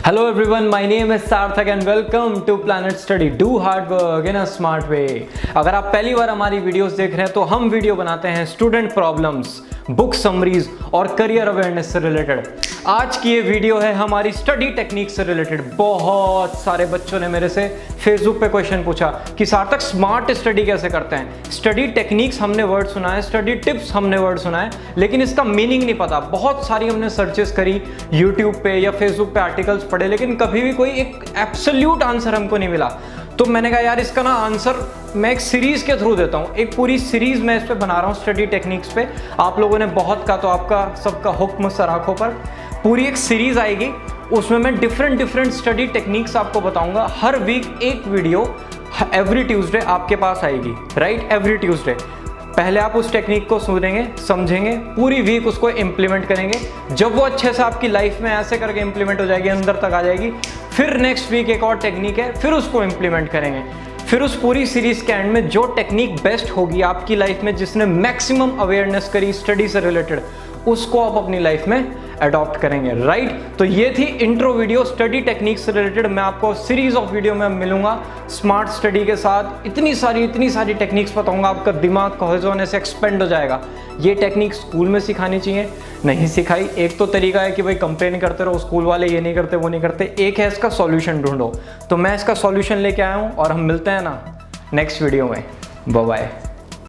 Hello everyone, my name is Sarthak and welcome to Planet Study. Do hard work in a smart way. अगर आप पहली बार हमारी videos देख रहे हैं तो हम वीडियो बनाते हैं स्टूडेंट प्रॉब्लम्स, बुक समरीज और करियर अवेयरनेस से रिलेटेड। आज की ये वीडियो है हमारी स्टडी टेक्निक से रिलेटेड। बहुत सारे बच्चों ने मेरे से फेसबुक पे क्वेश्चन पूछा कि सार्थक स्मार्ट स्टडी कैसे करते हैं। स्टडी टेक्निक्स हमने वर्ड सुना है, स्टडी टिप्स हमने वर्ड सुना है, लेकिन इसका मीनिंग नहीं पता। बहुत सारी हमने सर्चेस करी यूट्यूब पे या फेसबुक पे, आर्टिकल्स पढ़े, लेकिन कभी भी कोई एक एब्सोल्यूट आंसर हमको नहीं मिला। तो मैंने कहा यार इसका ना आंसर मैं एक सीरीज के थ्रू देता हूँ। एक पूरी सीरीज मैं इस पे बना रहा हूँ स्टडी टेक्निक्स पे। आप लोगों ने बहुत कहा तो आपका सबका हुक्म सर आंखों पर। पूरी एक सीरीज आएगी, उसमें मैं डिफरेंट स्टडी टेक्निक्स आपको बताऊंगा। हर वीक एक वीडियो एवरी ट्यूसडे आपके पास आएगी, राइट? एवरी ट्यूसडे पहले आप उस टेक्निक को सुनेंगे, समझेंगे, पूरी वीक उसको इम्प्लीमेंट करेंगे। जब वो अच्छे से आपकी लाइफ में ऐसे करके इम्प्लीमेंट हो जाएगी, अंदर तक आ जाएगी, फिर नेक्स्ट वीक एक और टेक्निक है, फिर उसको इम्प्लीमेंट करेंगे। फिर उस पूरी सीरीज के एंड में जो टेक्निक बेस्ट होगी आपकी लाइफ में, जिसने मैक्सिमम अवेयरनेस करी स्टडी से रिलेटेड, उसको आप अपनी लाइफ में अडॉप्ट करेंगे, राइट? तो ये थी इंट्रो वीडियो स्टडी टेक्निक से रिलेटेड। मैं आपको सीरीज ऑफ वीडियो में मिलूंगा स्मार्ट स्टडी के साथ। इतनी सारी टेक्निक्स बताऊंगा, आपका दिमाग कोहेज होने से एक्सपेंड हो जाएगा। ये टेक्निक स्कूल में सिखानी चाहिए, नहीं सिखाई। एक तो तरीका है कि भाई कंप्लेन करते रहो, स्कूल वाले ये नहीं करते, वो नहीं करते। एक है इसका सॉल्यूशन ढूंढो। तो मैं इसका सॉल्यूशन लेके आया हूँ और हम मिलते हैं ना नेक्स्ट वीडियो में। Bye bye.